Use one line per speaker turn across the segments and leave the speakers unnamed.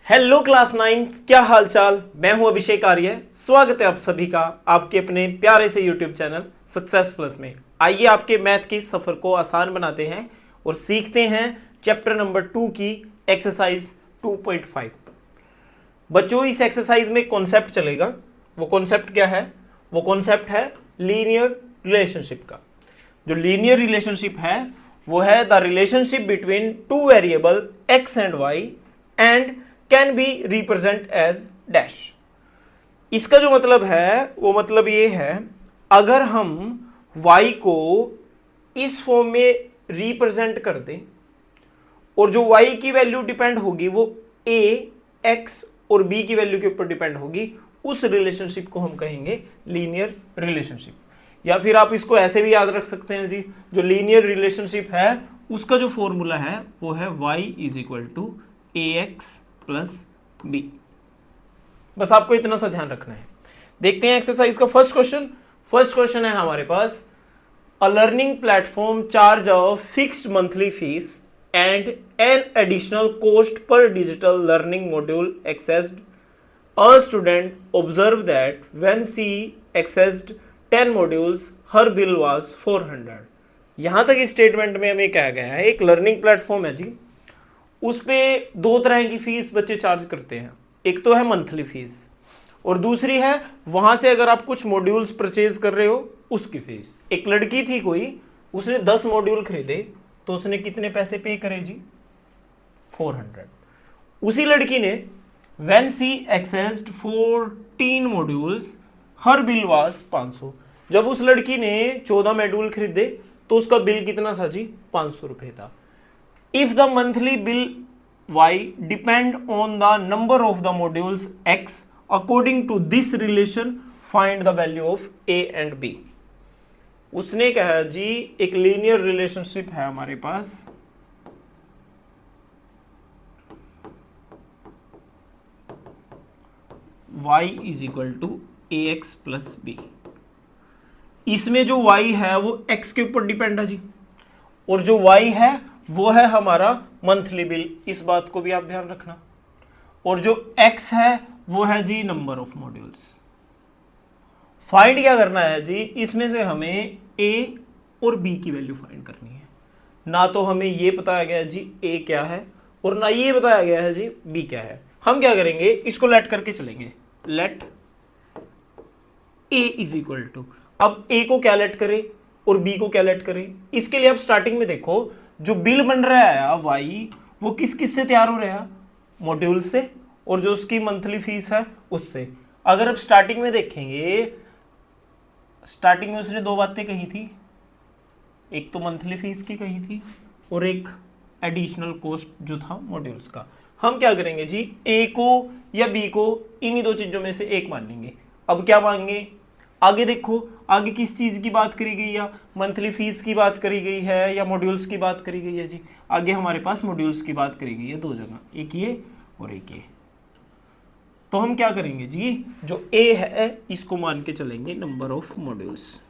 Hello class 9, क्या हालचाल। मैं हूं अभिषेक आर्य। स्वागत है आप सभी का आपके अपने प्यारे से यूट्यूब चैनल सक्सेस प्लस में। आइए आपके मैथ के सफर को आसान बनाते हैं और सीखते हैं चैप्टर नंबर 2 की एक्सरसाइज 2.5। बच्चों, इस एक्सरसाइज में कॉन्सेप्ट चलेगा। वो कॉन्सेप्ट क्या है? वो कॉन्सेप्ट है लीनियर रिलेशनशिप का। जो लीनियर रिलेशनशिप है वो है the relationship between two variable x and y and can be represent as dash. इसका जो मतलब है वो मतलब ये है, अगर हम y को इस फॉर्म में रिप्रेजेंट कर दें और जो y की वैल्यू डिपेंड होगी वो a, x और b की वैल्यू के ऊपर डिपेंड होगी, उस रिलेशनशिप को हम कहेंगे लीनियर रिलेशनशिप। या फिर आप इसको ऐसे भी याद रख सकते हैं जी, जो लीनियर रिलेशनशिप है उसका जो फॉर्मूला है वो है y is equal to a x plus b. बस आपको इतना सा ध्यान रखना है। देखते हैं एक्सरसाइज का फर्स्ट क्वेश्चन। फर्स्ट क्वेश्चन है हमारे पास, a learning platform charge a fixed monthly fee and an additional cost per digital learning module accessed. A student observed that when she accessed 10 modules, her bill was 400। यहां तक इस statement में हमें कहा गया है, एक लर्निंग प्लेटफॉर्म है जी, उस पे दो तरह की फीस बच्चे चार्ज करते हैं। एक तो है मंथली फीस और दूसरी है वहां से अगर आप कुछ मॉड्यूल्स परचेज कर रहे हो उसकी फीस। एक लड़की थी कोई, उसने 10 मॉड्यूल खरीदे तो उसने कितने पैसे पे करे जी? 400। उसी लड़की ने when she accessed 14 modules, her bill was 500। जब उस लड़की ने 14 मॉड्यूल खरीदे तो उसका बिल कितना था जी? 500 रुपए था। If the monthly bill y depend on the number of the modules x, according to this relation find the value of a and b। उसने कहा जी एक लीनियर रिलेशनशिप है हमारे पास, y is equal to a x plus b. इसमें जो y है वो x के ऊपर डिपेंड है जी, और जो y है वो है हमारा मंथली बिल। इस बात को भी आप ध्यान रखना। और जो x है वो है जी नंबर ऑफ मॉड्यूल्स। फाइंड क्या करना है जी? इसमें से हमें a और b की वैल्यू फाइंड करनी है। ना तो हमें ये बताया गया है जी a क्या है और ना ये बताया गया है जी b क्या है। हम क्या करेंगे, इसको लेट करके चलेंगे। Let a is equal to, अब a को क्या लेट करें और b को क्या लेट करें? इसके लिए आप स्टार्टिंग में देखो, जो बिल बन रहा है y वो किस किस से तैयार हो रहा है? मॉड्यूल से, और जो उसकी मंथली फीस है उससे। अगर आप स्टार्टिंग में देखेंगे, स्टार्टिंग में उसने दो बातें कही थी, एक तो मंथली फीस की कही थी और एक एडिशनल कॉस्ट जो था मॉड्यूल्स का। हम क्या करेंगे जी, ए को या बी को इन्हीं दो चीजों में से एक मान लेंगे। अब क्या मांगे? आगे देखो, आगे किस चीज की बात करी गई है? मंथली फीस की बात करी गई है या मॉड्यूल्स की बात करी गई है जी? आगे हमारे पास मॉड्यूल्स की बात करी गई है दो जगह, एक ये और एक ये। तो हम क्या करेंगे जी, जो ए है इसको मान के चलेंगे number of modules,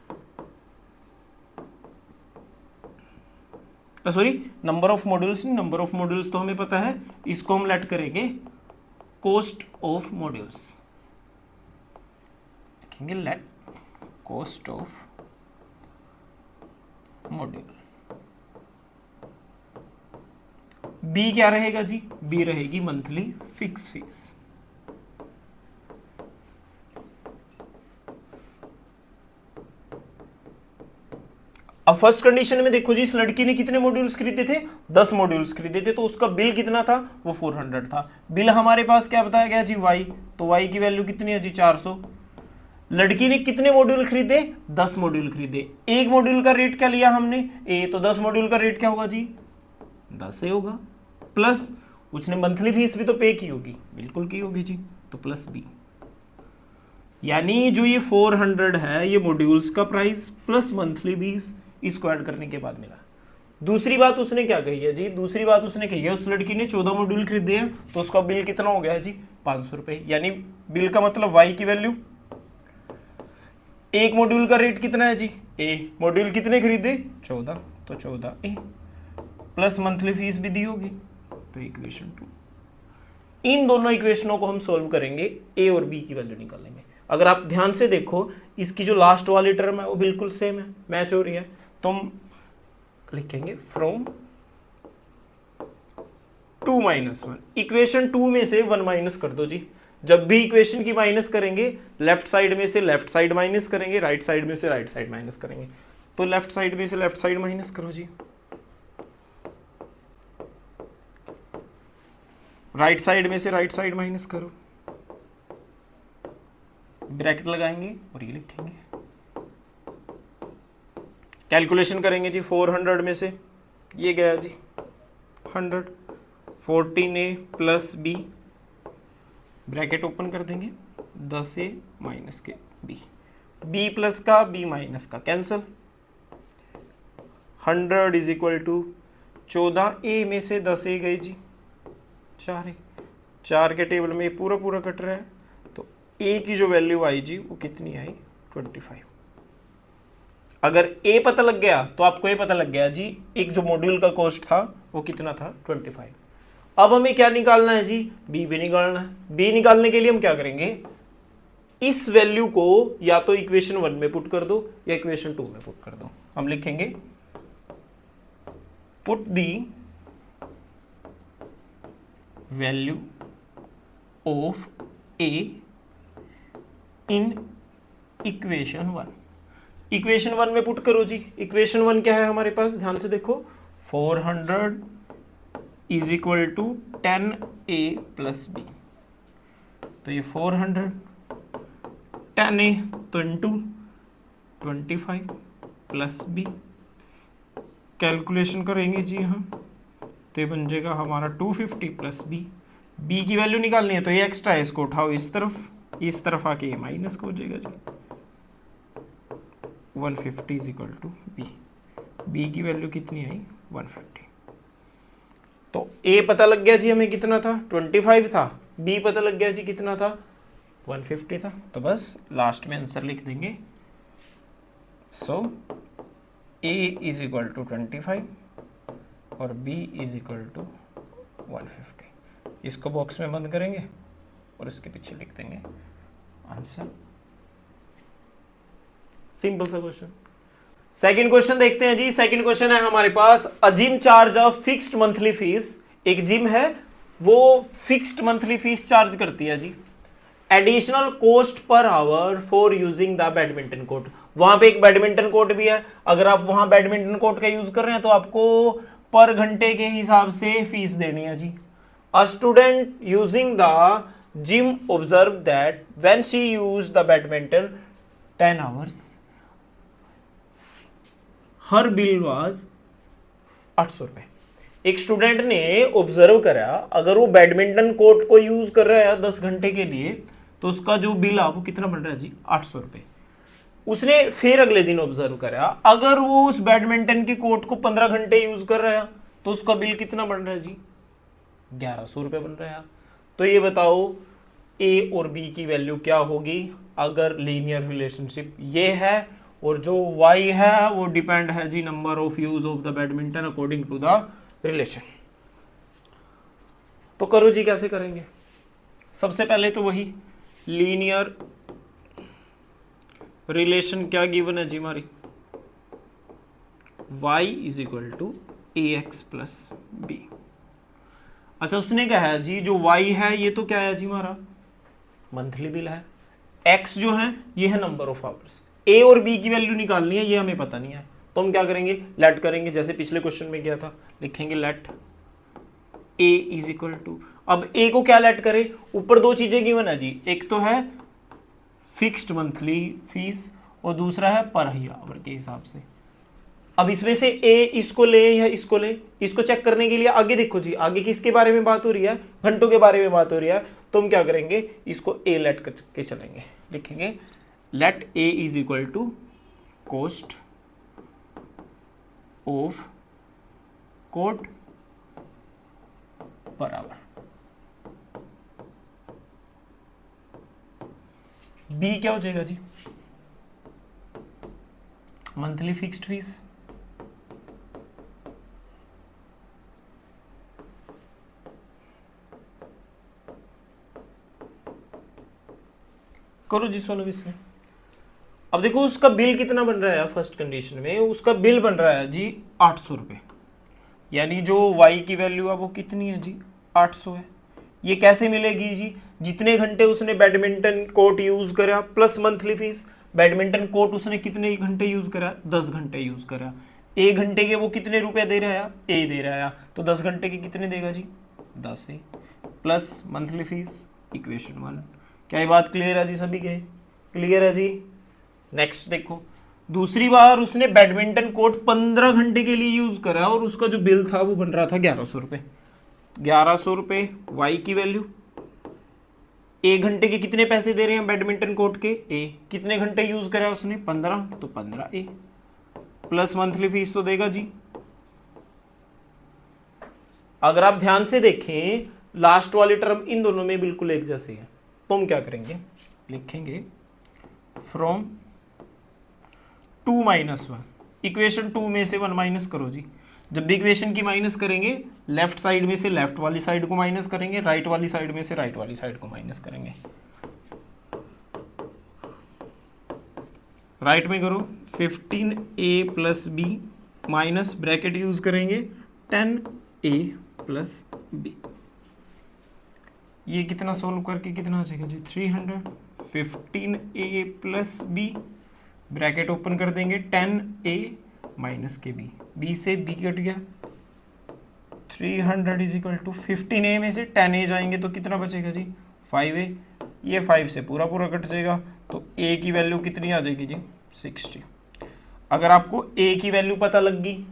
sorry number of modules, number of modules तो हमें पता है, इसको हम लेट करेंगे कॉस्ट ऑफ मॉड्यूल्स। लिखेंगे let cost of module. B क्या रहेगा जी? बी रहेगी मंथली फिक्स फीस। अब फर्स्ट कंडीशन में देखो जी, इस लड़की ने कितने मॉड्यूल्स खरीदे थे? 10 मॉड्यूल्स खरीदे थे, तो उसका बिल कितना था? वो 400 था। बिल हमारे पास क्या बताया गया जी? y, तो y की वैल्यू कितनी है जी? 400। लड़की ने कितने मॉड्यूल खरीदे? 10 मॉड्यूल खरीदे। एक मॉड्यूल का रेट क्या लिया हमने? a, तो 10 मॉड्यूल का रेट क्या होगा जी? 10 से होगा। प्लस उसने मंथली फीस भी तो पे की होगी, बिल्कुल की होगी जी, तो प्लस b। यानी जो ये 400 है ये मॉड्यूल्स का प्राइस प्लस मंथली फीस, इसको ऐड करने के बाद मिला। दूसरी बात उसने क्या कही है जी? दूसरी बात उसने कही है, उस लड़की ने 14 मॉड्यूल खरीदे हैं तो उसका बिल कितना हो गया है जी? 500 रुपए। यानी बिल का मतलब y की वैल्यू, एक मॉड्यूल का रेट कितना है जी? a, मॉड्यूल कितने खरीदे? 14, तो 14 a प्लस मंथली फीस भी दी होगी, तो इक्वेशन 2। इन दोनों इक्वेशनों को हम सोल्व करेंगे, ए और बी की वैल्यू निकालेंगे। अगर आप ध्यान से देखो इसकी जो लास्ट वाली टर्म है वो बिल्कुल सेम है, मैच हो रही है, तो हम लिखेंगे फ्रॉम 2 माइनस 1। इक्वेशन 2 में से 1 माइनस कर दो जी। जब भी इक्वेशन की माइनस करेंगे लेफ्ट साइड में से लेफ्ट साइड माइनस करेंगे, राइट साइड में से राइट साइड माइनस करेंगे। तो लेफ्ट साइड में से लेफ्ट साइड माइनस करो जी, राइट साइड में से राइट साइड माइनस करो, ब्रैकेट लगाएंगे और ये लिखेंगे। कैलकुलेशन करेंगे जी, 400 में से ये गया जी 100, 14a plus b, bracket open कर देंगे, 10a माइनस के बी, बी प्लस का बी माइनस का cancel, 100 is equal to 14a में से 10a गई जी 4a, 4 के टेबल में पूरा पूरा कट रहा है, तो a की जो वैल्यू आई जी वो कितनी आई 25। अगर a पता लग गया तो आपको ये पता लग गया जी एक जो मॉड्यूल का कॉस्ट था वो कितना था 25। अब हमें क्या निकालना है जी, b भी निकालना है। b निकालने के लिए हम क्या करेंगे, इस वैल्यू को या तो इक्वेशन 1 में पुट कर दो या इक्वेशन 2 में पुट कर दो। हम लिखेंगे put the value of a in equation 1। Equation 1 में पुट करो जी। इक्वेशन 1 क्या है हमारे पास, ध्यान से देखो, 400 is equal to 10a plus b. तो ये 400 10a तो इंटू 25 प्लस बी, कैलकुलेशन करेंगे जी यहाँ, तो ये बन जाएगा हमारा 250 प्लस बी। बी की वैल्यू निकालनी है तो ये एक्स्ट्रा है, इसको उठाओ इस तरफ आके ये माइनस का हो जाएगा जी। 150 is equal to b, b की वैल्यू कितनी आई 150। तो ए पता लग गया जी हमें कितना था 25 था, बी पता लग गया जी कितना था 150 था, तो बस लास्ट में आंसर लिख देंगे। सो ए इज इक्वल टू 25 और b इज इक्वल टू 150। इसको बॉक्स में बंद करेंगे और इसके पीछे लिख देंगे आंसर। सिंपल सा क्वेश्चन। सेकंड क्वेश्चन देखते हैं जी। सेकंड क्वेश्चन है हमारे पास, a gym charge of fixed monthly fee. एक जिम है वो फिक्स्ड मंथली फीस चार्ज करती है जी। Additional cost per hour for using the badminton court. वहां पे एक बैडमिंटन कोर्ट भी है, अगर आप वहां बैडमिंटन कोर्ट का यूज कर रहे हैं तो आपको पर घंटे के हिसाब से फीस देनी है जी। A student using the gym observe that when she use the badminton 10 hours her bill was 800 रुपए। एक स्टूडेंट ने ऑब्जर्व करा अगर वो बैडमिंटन कोर्ट को यूज कर रहा है 10 घंटे के लिए तो उसका जो बिल है वो कितना बन रहा है जी 800 रुपए। उसने फिर अगले दिन ऑब्जर्व करा अगर वो उस बैडमिंटन के कोर्ट को 15 घंटे यूज कर रहा है तो उसका बिल कितना बन रहा है जी 1100 रुपए बन रहा है। तो ये बताओ ए और बी की वैल्यू क्या होगी अगर लीनियर रिलेशनशिप ये है और जो y है वो डिपेंड है जी number of use of the badminton according to the relation. तो करो जी, कैसे करेंगे। सबसे पहले तो वही लीनियर रिलेशन क्या गिवन है जी हमारी, y is equal to ax plus b. अच्छा उसने क्या है जी जो y है ये तो क्या है जी हमारा मंथली बिल है, x जो है ये है नंबर ऑफ आवर्स। a और b की वैल्यू निकालनी है ये हमें पता नहीं है तो हम क्या करेंगे लेट करेंगे, जैसे पिछले क्वेश्चन में किया था, लिखेंगे let a is equal to, अब a को क्या लेट करें, ऊपर दो चीजें गिवन है जी, एक तो है फिक्स्ड मंथली फीस और दूसरा है पर आवर के हिसाब से। अब इसमें से a इसको ले या इसको ले, इसको चेक करने के लिए आगे देखो जी, आगे किसके बारे में बात हो रही है, घंटों के बारे में बात हो रही है, तो हम क्या करेंगे इसको a लेट करके चलेंगे, लिखेंगे let a is equal to cost of court per hour. b क्या हो जाएगा जी मंथली फिक्स्ड फीस, करो जी सॉल्व इसमें। अब देखो उसका बिल कितना बन रहा है फर्स्ट कंडीशन में, उसका बिल बन रहा है जी 800 रुपये, यानी जो y की वैल्यू है वो कितनी है जी 800 है। ये कैसे मिलेगी जी, जितने घंटे उसने बैडमिंटन कोर्ट यूज करा plus monthly fees. Badminton court उसने कितने घंटे यूज करा, 10 घंटे यूज करा। 1 घंटे के वो कितने रुपए दे रहा है, ए दे रहा है, तो 10 घंटे के कितने देगा जी 10 ए प्लस मंथली फीस, इक्वेशन 1। क्या ये बात क्लियर है जी सभी के, क्लियर है जी। नेक्स्ट देखो, दूसरी बार उसने बैडमिंटन कोर्ट 15 घंटे के लिए यूज करा और उसका जो बिल था वो बन रहा था 1100 रुपए। 1100 रुपए वाई की वैल्यू, 1 घंटे के कितने पैसे दे रहे हैं बैडमिंटन कोर्ट के, ए, कितने घंटे यूज करा उसने 15, तो 15 ए प्लस मंथली फीस तो देगा जी। अगर आप ध्यान से देखें लास्ट वाली टर्म इन दोनों में बिल्कुल एक जैसी है, तो हम क्या करेंगे, लिखेंगे फ्रॉम 2 - 1, इक्वेशन 2 में से 1 माइनस करो जी। जब भी इक्वेशन की माइनस करेंगे लेफ्ट साइड में से लेफ्ट वाली साइड को माइनस करेंगे, राइट वाली साइड में से राइट वाली साइड को माइनस करेंगे। राइट में करो 15a plus b minus bracket use करेंगे 10a प्लस बी। ये कितना सोल्व करके कितना आ जाएगा जी 300। 15a plus b bracket open कर देंगे 10a माइनस के बी, बी से बी कट गया 300 इज इक्वल टू 15a में से 10a जाएंगे तो कितना बचेगा जी 5a, ये 5 से पूरा पूरा कट जाएगा तो a की वैल्यू कितनी आ जाएगी जी 60। अगर आपको a की वैल्यू पता लग गई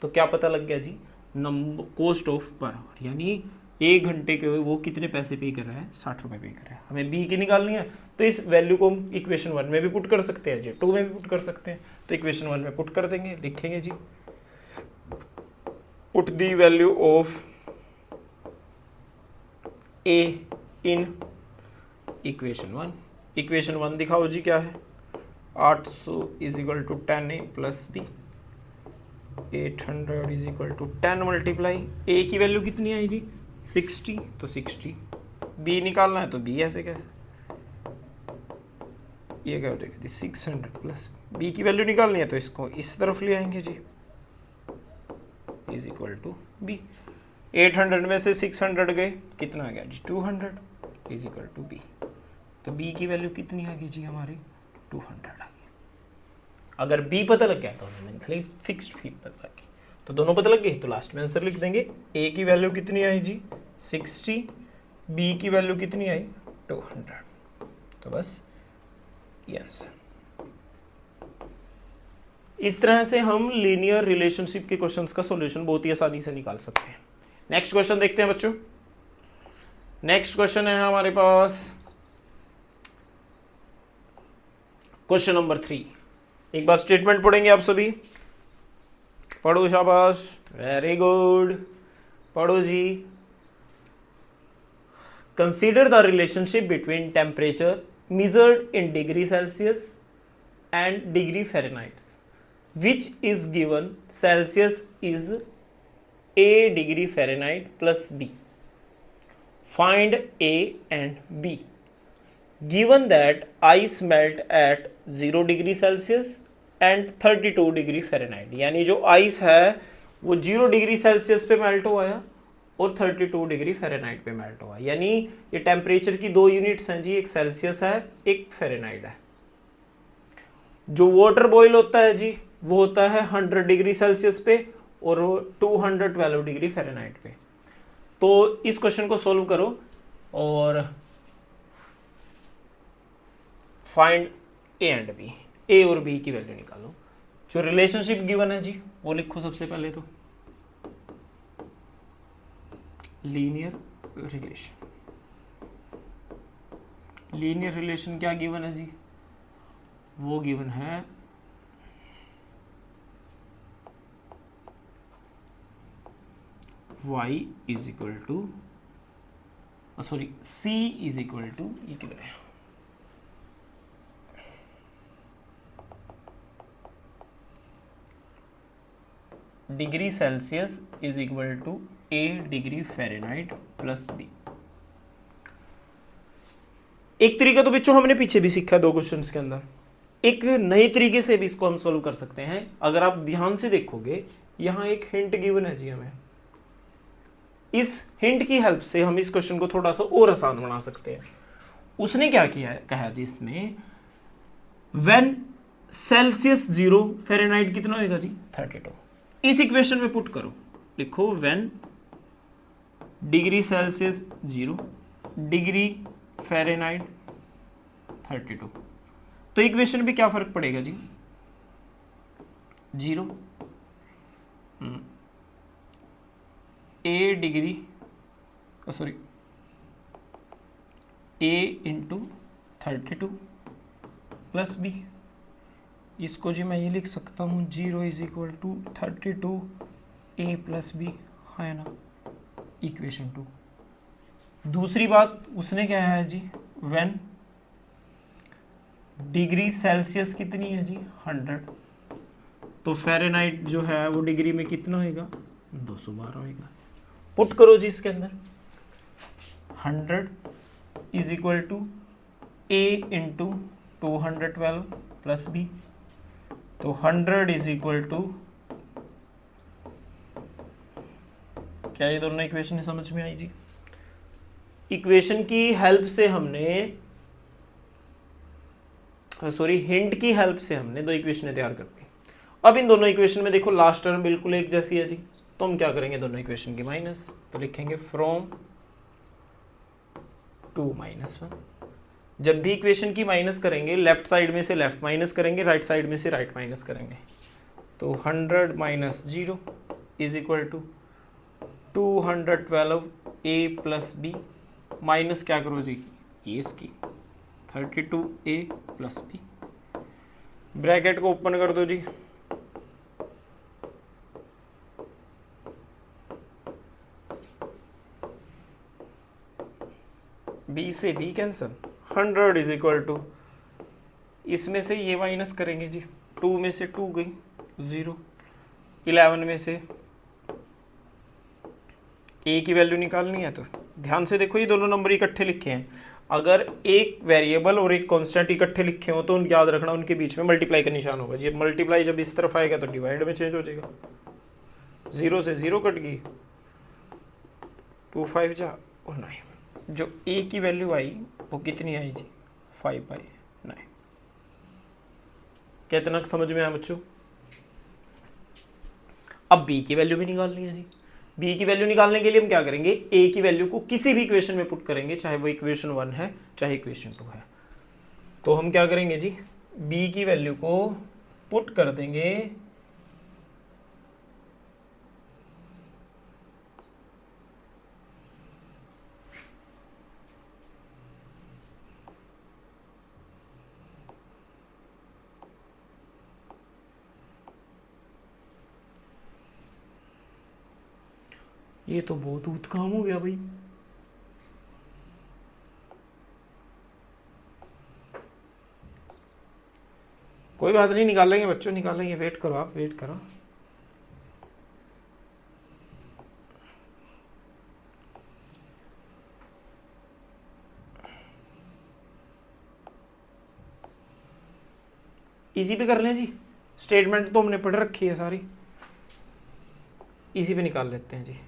तो क्या पता लग गया जी, number cost of per hour, यानी 1 घंटे के वो कितने पैसे पे कर रहा है 60 रुपए पे कर रहा है। हमें बी की निकालनी है तो इस वैल्यू को हम इक्वेशन 1 में भी पुट कर सकते हैं जी, 2 में भी पुट कर सकते हैं, तो इक्वेशन 1 में पुट कर देंगे, लिखेंगे जी put the value of A in equation 1। Equation 1 दिखाओ जी क्या है, 800 is equal to 10a plus B, 800 is equal to 10 multiply A की वैल्यू कितनी आई जी 60, तो 60, बी निकालना है तो बी ऐसे कैसे, ये क्या हो जाएगा 600 प्लस बी की वैल्यू निकालनी है तो इसको इस तरफ ले आएंगे जी इज इक्वल टू बी। 800 में से 600 गए कितना आ गया जी 200 इज इक्वल टू बी, तो बी की वैल्यू कितनी आ गई जी हमारी 200 आ गई। अगर बी पता लग गया तो हमें मंथली फिक्स्ड फी पता लग गई, तो दोनों पता लग गई तो लास्ट में आंसर लिख देंगे। ए की वैल्यू कितनी आई जी 60, बी की वैल्यू कितनी आई 200, तो बस ये आंसर। इस तरह से हम लीनियर रिलेशनशिप के क्वेश्चंस का सॉल्यूशन बहुत ही आसानी से निकाल सकते हैं। नेक्स्ट क्वेश्चन देखते हैं बच्चों। नेक्स्ट क्वेश्चन है हमारे पास क्वेश्चन नंबर 3। एक बार स्टेटमेंट पढ़ेंगे आप सभी, पढ़ो शाबाश, वेरी गुड, पढ़ो जी। Consider the relationship between temperature measured in degree Celsius and degree Fahrenheit, which is given Celsius is a degree Fahrenheit plus b. Find a and b. Given that ice melt at 0 degree Celsius and 32 degree Fahrenheit, यानी जो ice है वो 0 degree Celsius पे melt हुआ है और 32 degree Fahrenheit पे melt हुआ, यानी ये टेम्परेचर की 2 यूनिट्स हैं जी, एक सेल्सियस है एक फ़ारेनहाइट है। जो वाटर बॉईल होता है जी वो होता है 100 डिग्री सेल्सियस पे और 212 डिग्री फ़ारेनहाइट पे। तो इस क्वेश्चन को सोल्व करो और फाइंड ए एंड बी, ए और बी की वैल्यू निकालो। जो रिलेशनशिप गिवन है जी वो लिखो सबसे पहले तो, लीनियर रिलेशन। लीनियर रिलेशन क्या गिवन है जी, वो गिवन है y is equal to sorry c is equal to ये गिवन है degree Celsius is equal to a degree Fahrenheit plus b। एक तरीका तो बच्चों हमने पीछे भी सीखा है 2 क्वेश्चंस के अंदर, एक नए तरीके से भी इसको हम सॉल्व कर सकते हैं। अगर आप ध्यान से देखोगे यहां एक हिंट गिवन है जी हमें, इस हिंट की हेल्प से हम इस क्वेश्चन को थोड़ा सा और आसान बना सकते हैं। उसने क्या किया है, कहा जी इसमें व्हेन सेल्सियस 0 फ़ारेनहाइट कितना होगा जी 32। इस इक्वेशन में पुट करो, लिखो when degree Celsius 0 degree Fahrenheit 32। तो इक्वेशन पे क्या फर्क पड़ेगा जी 0 a degree sorry a into 32 plus b. इसको जी मैं ये लिख सकता हूँ 0 is equal to 32 a plus b, है ना, इक्वेशन 2। दूसरी बात उसने क्या है जी, व्हेन डिग्री सेल्सियस कितनी है जी 100, तो फ़ारेनहाइट जो है वो डिग्री में कितना होएगा 212 होएगा। पुट करो जी इसके अंदर 100 is equal to a into 212 plus b, तो 100 इज इक्वल टू, क्या ये दोनों इक्वेशन समझ में आई जी। इक्वेशन की हेल्प से हमने हिंट की हेल्प से हमने 2 इक्वेशन तैयार कर दी। अब इन दोनों इक्वेशन में देखो लास्ट टर्म बिल्कुल एक जैसी है जी, तो हम क्या करेंगे दोनों इक्वेशन की माइनस, तो लिखेंगे फ्रॉम 2 - 1। जब भी इक्वेशन की माइनस करेंगे लेफ्ट साइड में से लेफ्ट माइनस करेंगे, राइट साइड में से राइट माइनस करेंगे, तो 100 - 0 is equal to 212 a plus b, minus क्या करो जी ये इसकी 32 ए प्लस बी, ब्रैकेट को ओपन कर दो जी, बी से b cancel, 100 is equal to, इसमें से ये माइनस करेंगे जी, 2 में से 2 गई 0, 11 में से ए की वैल्यू निकालनी है। तो ध्यान से देखो ये दोनों नंबर इकट्ठे लिखे हैं, अगर एक वेरिएबल और एक कांस्टेंट इकट्ठे लिखे हो तो याद रखना उनके बीच में मल्टीप्लाई का निशान होगा जी। मल्टीप्लाई जब इस तरफ आएगा तो डिवाइड में चेंज हो जाएगा, 0 से 0 कट गई, 2 5 जा और 9, जो ए की वैल्यू आई वो कितनी आई जी 5/9। कितना समझ में आया बच्चों। अब बी की वैल्यू भी निकालनी है जी, बी की वैल्यू निकालने के लिए हम क्या करेंगे, ए की वैल्यू को किसी भी इक्वेशन में पुट करेंगे, चाहे वो इक्वेशन 1 है चाहे इक्वेशन 2 है। तो हम क्या करेंगे जी, बी की वैल्यू को पुट कर देंगे ये तो बहुत ऊत काम हो गया भाई। कोई बात नहीं, निकालेंगे बच्चों निकालेंगे, वेट करो आप, वेट करो। इजी पे कर लें जी, स्टेटमेंट तो हमने पढ़ रखी है सारी, इसी पे निकाल लेते हैं जी।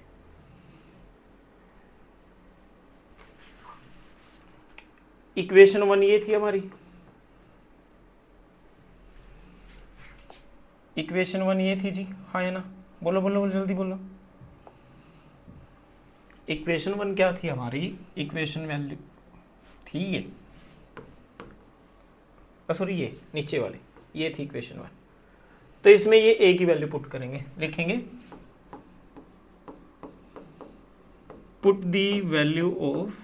इक्वेशन 1 ये थी हमारी, इक्वेशन 1 ये थी जी, हाँ है ना, बोलो बोलो बोलो जल्दी बोलो। इक्वेशन 1 क्या थी हमारी, इक्वेशन वैल्यू थी ये, सॉरी ये नीचे वाली, ये थी इक्वेशन 1। तो इसमें ये ए की वैल्यू पुट करेंगे, लिखेंगे put the value of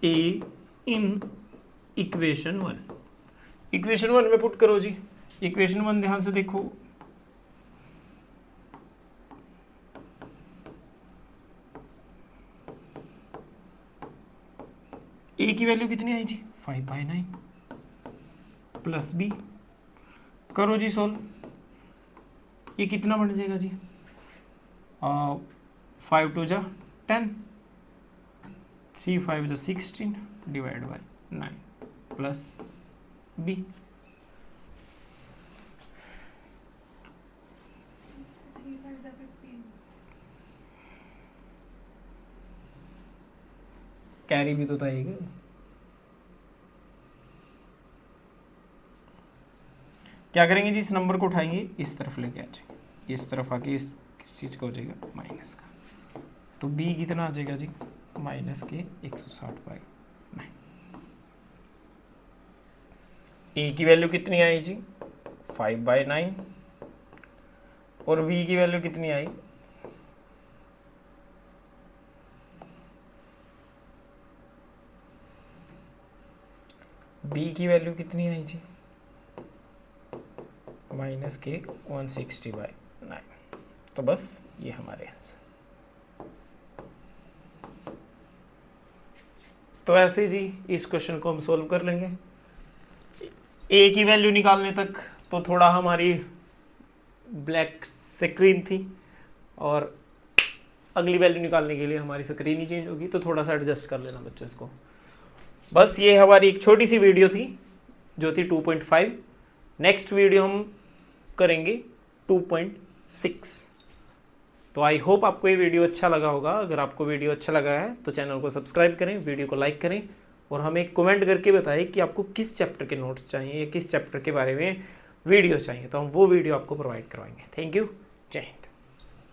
A in equation 1। Equation 1 में पुट करो जी, इक्वेशन 1 ध्यान से देखो, ए की वैल्यू कितनी आई जी 5/9 प्लस बी, करो जी सोल्व, ये कितना बन जाएगा जी 5 2 जा 10, 3 5 जो 16 divide by 9 plus b. Carry भी तो था एक। क्या करेंगे जी, इस नंबर को उठाएंगे, इस तरफ लेके आ जाएंगे, इस तरफ आके इस किस चीज़ का हो जाएगा, माइनस का। तो b कितना आ जाएगा जी, माइनस के 160/9। a की वैल्यू कितनी आई जी, 5/9। और b की वैल्यू कितनी आई, b की वैल्यू कितनी आई जी, माइनस के 160/9। तो बस ये हमारे आंसर। तो ऐसे जी इस क्वेश्चन को हम सोल्व कर लेंगे। ए की वैल्यू निकालने तक तो थोड़ा हमारी ब्लैक स्क्रीन थी, और अगली वैल्यू निकालने के लिए हमारी स्क्रीन ही चेंज होगी, तो थोड़ा सा एडजस्ट कर लेना बच्चों इसको। बस ये हमारी एक छोटी सी वीडियो थी जो थी 2.5। नेक्स्ट वीडियो हम करेंगे 2.6। तो आई होप आपको ये वीडियो अच्छा लगा होगा। अगर आपको वीडियो अच्छा लगा है तो चैनल को सब्सक्राइब करें, वीडियो को लाइक करें, और हमें कमेंट करके बताएं कि आपको किस चैप्टर के नोट्स चाहिए या किस चैप्टर के बारे में वीडियो चाहिए, तो हम वो वीडियो आपको प्रोवाइड करवाएंगे। थैंक यू, जय हिंद।